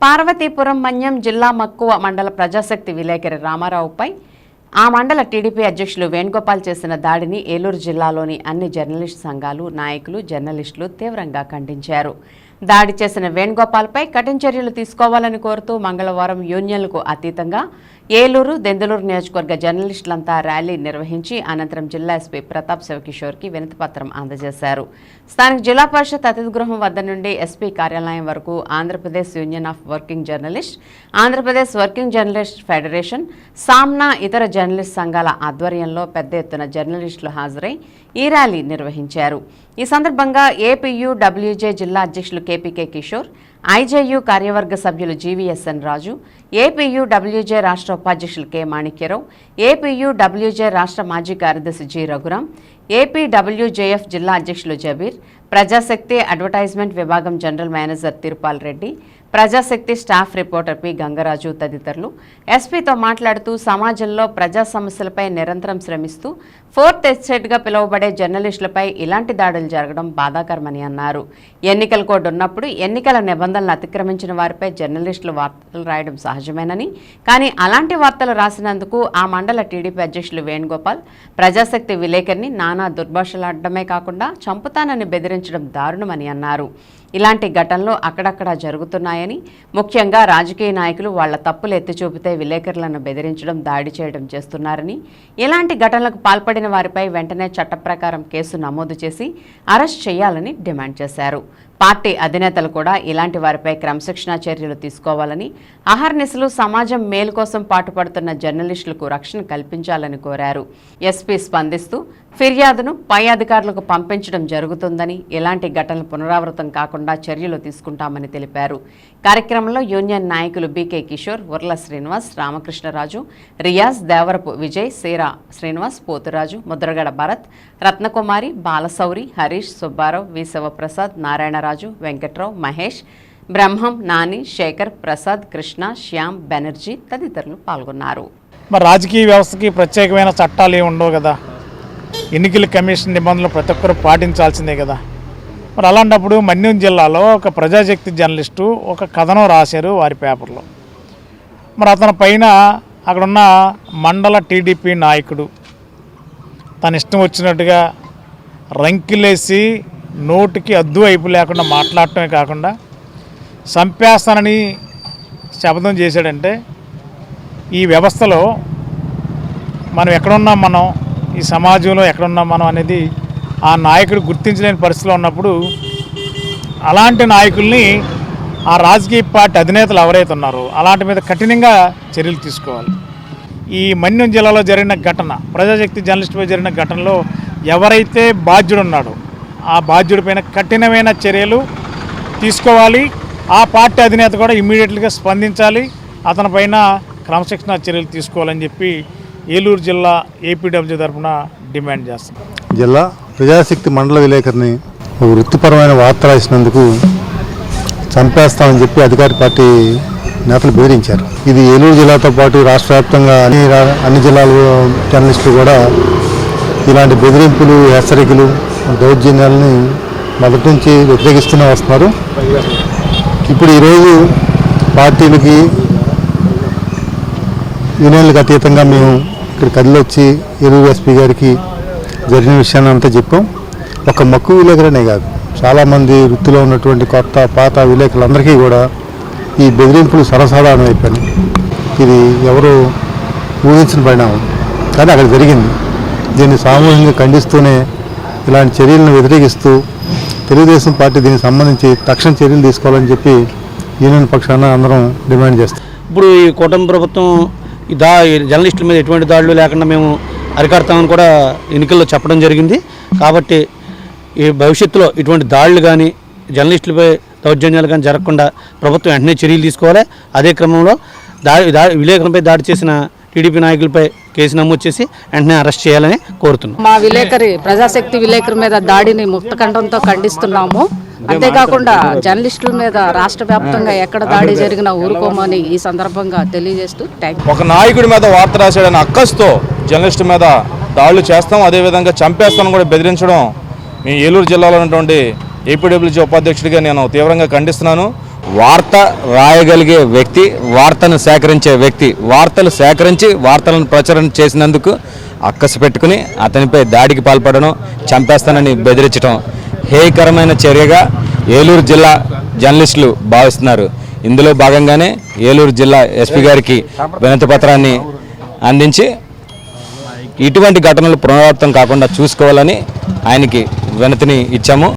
పార్వతీపురం మన్యం జిల్లా మక్కువ మండల ప్రజాశక్తి విలేకరి రామారావుపై ఆ మండల టీడీపీ అధ్యక్షులు వేణుగోపాల్ చేసిన దాడిని ఏలూరు జిల్లాలోని అన్ని జర్నలిస్టు సంఘాలు, నాయకులు, జర్నలిస్టులు తీవ్రంగా ఖండించారు. దాడి చేసిన వేణుగోపాల్పై కఠిన చర్యలు తీసుకోవాలని కోరుతూ మంగళవారం యూనియన్లకు అతీతంగా ఏలూరు, దెందులూరు నియోజకవర్గ జర్నలిస్టులంతా ర్యాలీ నిర్వహించి అనంతరం జిల్లా ఎస్పీ ప్రతాప్ శివకిషోర్కి వినతిపత్రం అందజేశారు. స్థానిక జిల్లా పరిషత్ అతిథి గృహం వద్ద నుండి ఎస్పీ కార్యాలయం వరకు Andhra Pradesh union of working journalist, Andhra Pradesh working journalist federation, సామ్నా ఇతర జర్నలిస్ట్ సంఘాల ఆధ్వర్యంలో పెద్ద ఎత్తున జర్నలిస్టులు హాజరై ఈ ర్యాలీ నిర్వహించారు. ఈ సందర్భంగా ఏపీయూడబ్ల్యూజే జిల్లా అధ్యక్షులు కేపీకే కిషోర్, ఐజేయూ కార్యవర్గ సభ్యులు జీవీఎస్ఎన్ రాజు, ఏపీయూడబ్ల్యూజే రాష్ట్ర ఉపాధ్యక్షులు కె మాణిక్యరావు, ఏపీయూడబ్ల్యూజే రాష్ట్ర మాజీ కార్యదర్శి జి రఘురాం, ఏపీడబ్ల్యూజేఎఫ్ జిల్లా అధ్యక్షులు జబీర్, ప్రజాశక్తి అడ్వర్టైజ్మెంట్ విభాగం general manager Tirupal Reddy, Prajasakti staff reporter P Gangaraju తదితరులు ఎస్పీతో మాట్లాడుతూ సమాజంలో ప్రజా సమస్యలపై నిరంతరం శ్రమిస్తూ ఫోర్త్ ఎస్టేట్గా పిలువబడే జర్నలిస్టులపై ఇలాంటి దాడులు జరగడం బాధాకరమని అన్నారు. ఎన్నికల కోడ్ ఉన్నప్పుడు ఎన్నికల నిబంధనలు అతిక్రమించిన వారిపై జర్నలిస్టులు వార్తలు రాయడం సహజమేనని, కానీ అలాంటి వార్తలు రాసినందుకు ఆ మండల టీడీపీ అధ్యక్షులు వేణుగోపాల్ ప్రజాశక్తి విలేకరిని నానా దుర్భాషలాడడమే కాకుండా చంపుతానని బెదిరించడం దారుణమని అన్నారు. ఇలాంటి ఘటనలు అక్కడక్కడా జరుగుతున్నాయని, ముఖ్యంగా రాజకీయ నాయకులు వాళ్ల తప్పులు ఎత్తి చూపితే విలేకరులను బెదిరించడం, దాడి చేయడం చేస్తున్నారని, ఇలాంటి ఘటనలకు పాల్పడిన వారిపై వెంటనే చట్ట ప్రకారం కేసు నమోదు చేసి అరెస్ట్ చేయాలని డిమాండ్ చేశారు. పార్టీ అధినేతలు కూడా ఇలాంటి వారిపై క్రమశిక్షణా చర్యలు తీసుకోవాలని, అహర్నిశలు సమాజం మేలు కోసం పాటుపడుతున్న జర్నలిస్టులకు రక్షణ కల్పించాలని కోరారు. ఎస్పీ స్పందిస్తూ ఫిర్యాదును పై అధికారులకు పంపించడం జరుగుతుందని, ఇలాంటి ఘటనలు పునరావృతం కాకుండా చర్యలు తీసుకుంటామని తెలిపారు. కార్యక్రమంలో యూనియన్ నాయకులు బీకే కిషోర్, ఉర్ల శ్రీనివాస్, రామకృష్ణరాజు, రియాజ్, దేవరపు విజయ్, సీరా శ్రీనివాస్, పోతురాజు, ముద్రగడ భరత్, రత్నకుమారి, బాలశౌరి, హరీష్, సుబ్బారావు, వి శివప్రసాద్, నారాయణరాజు, వెంకట్రావు, మహేష్, బ్రహ్మం, నాని, శేఖర్, ప్రసాద్, కృష్ణ, శ్యామ్, బెనర్జీ తదితరులు పాల్గొన్నారు. మరి రాజకీయ వ్యవస్థకి ప్రత్యేకమైన చట్టాలు ఏమి ఉండవు కదా, ఎన్నికల కమిషన్ నిబంధనలు ప్రతి ఒక్కరు పాటించాల్సిందే కదా. మరి అలాంటప్పుడు మన్యం జిల్లాలో ఒక ప్రజాశక్తి జర్నలిస్టు ఒక కథనం రాశారు వారి పేపర్లో. మరి అతని పైన అక్కడున్న మండల టీడీపీ నాయకుడు తన ఇష్టం వచ్చినట్టుగా రంకిలేసి నోటికి అద్దు వైపు లేకుండా మాట్లాడటమే కాకుండా చంపేస్తానని శపథం చేశాడంటే ఈ వ్యవస్థలో మనం ఎక్కడున్నాం, మనం ఈ సమాజంలో ఎక్కడున్నాం మనం అనేది ఆ నాయకుడు గుర్తించలేని పరిస్థితిలో ఉన్నప్పుడు అలాంటి నాయకుల్ని ఆ రాజకీయ పార్టీ అధినేతలు ఎవరైతే ఉన్నారో అలాంటి మీద కఠినంగా చర్యలు తీసుకోవాలి. ఈ మన్యం జిల్లాలో జరిగిన ఘటన, ప్రజాశక్తి జర్నలిస్టుపై జరిగిన ఘటనలో ఎవరైతే బాధ్యుడు ఉన్నాడో ఆ బాధ్యుడిపైన కఠినమైన చర్యలు తీసుకోవాలి. ఆ పార్టీ అధినేత కూడా ఇమ్మీడియట్గా స్పందించాలి, అతనిపైన క్రమశిక్షణ చర్యలు తీసుకోవాలని చెప్పి ఏలూరు జిల్లా ఏపీడబ్ల్యూ తరఫున డిమాండ్ చేస్తాం. జిల్లా ప్రజాశక్తి మండల విలేకరిని వృత్తిపరమైన వార్త రాసినందుకు చంపేస్తామని చెప్పి అధికార పార్టీ నేతలు బెదిరించారు. ఇది ఏలూరు జిల్లాతో పాటు రాష్ట్ర వ్యాప్తంగా అన్ని జిల్లాల జర్నలిస్టులు కూడా ఇలాంటి బెదిరింపులు, హెచ్చరికలు, దౌర్జన్యాలని మొదటి నుంచి వ్యతిరేకిస్తూనే వస్తున్నారు. ఇప్పుడు ఈరోజు పార్టీలకి, యూనియన్లకు అతీతంగా మేము ఇక్కడ కదిలొచ్చి ఏలూరు ఎస్పీ గారికి జరిగిన విషయాన్ని అంతా చెప్పాం. ఒక మక్కువ విలేకరనే కాదు, చాలామంది వృత్తిలో ఉన్నటువంటి కొత్త పాత విలేకరులందరికీ కూడా ఈ బెదిరింపులు సర్వసాధారణం అయిపోయినాయి. ఇది ఎవరు ఊహించిన పరిణామం, కానీ అక్కడ జరిగింది. దీన్ని సామూహికంగా ఖండిస్తూనే ఇలాంటి చర్యలను వ్యతిరేకిస్తూ తెలుగుదేశం పార్టీ దీనికి సంబంధించి తక్షణ చర్యలు తీసుకోవాలని చెప్పి యూనియన్ పక్షాన అందరం డిమాండ్ చేస్తాం. ఇప్పుడు ఈ కూటమి ప్రభుత్వం జర్నలిస్టుల మీద ఎటువంటి దాడులు లేకుండా మేము అరికడతామని కూడా ఎన్నికల్లో చెప్పడం జరిగింది. కాబట్టి ఈ భవిష్యత్తులో ఇటువంటి దాడులు కానీ, జర్నలిస్టులపై దౌర్జన్యాలు కానీ జరగకుండా ప్రభుత్వం వెంటనే చర్యలు తీసుకోవాలి. అదే క్రమంలో విలేకరులపై దాడి చేసిన టీడీపీ నాయకులపై కేసు నమోదు చేసి వెంటనే అరెస్ట్ చేయాలని కోరుతున్నాం. మా విలేకరి ప్రజాశక్తి విలేకరి మీద దాడిని ముక్తకంఠంతో ఖండిస్తున్నాము. అంతేకాకుండా జర్నలిస్టుల మీద రాష్ట్ర వ్యాప్తంగా ఎక్కడ దాడి జరిగినా ఊరుకోమని ఈ సందర్భంగా తెలియజేస్తూ ఒక నాయకుడి మీద వార్త రాశాడని అక్కస్తో జర్నలిస్టు మీద దాడులు చేస్తాం, అదేవిధంగా చంపేస్తామని కూడా బెదిరించడం మీ ఏలూరు జిల్లాలో ఉన్నటువంటి ఏపీడబ్ల్యూజీ ఉపాధ్యక్షుడిగా నేను తీవ్రంగా ఖండిస్తున్నాను. వార్త రాయగలిగే వ్యక్తి, వార్తను సేకరించే వ్యక్తి, వార్తలు సేకరించి వార్తలను ప్రచారం చేసినందుకు అక్కసు పెట్టుకుని అతనిపై దాడికి పాల్పడడం, చంపేస్తానని బెదిరించడం హేయకరమైన చర్యగా ఏలూరు జిల్లా జర్నలిస్టులు భావిస్తున్నారు. ఇందులో భాగంగానే ఏలూరు జిల్లా ఎస్పీ గారికి వినతి పత్రాన్ని అందించి ఇటువంటి ఘటనలు పునరావృతం కాకుండా చూసుకోవాలని ఆయనకి వినతిని ఇచ్చాము.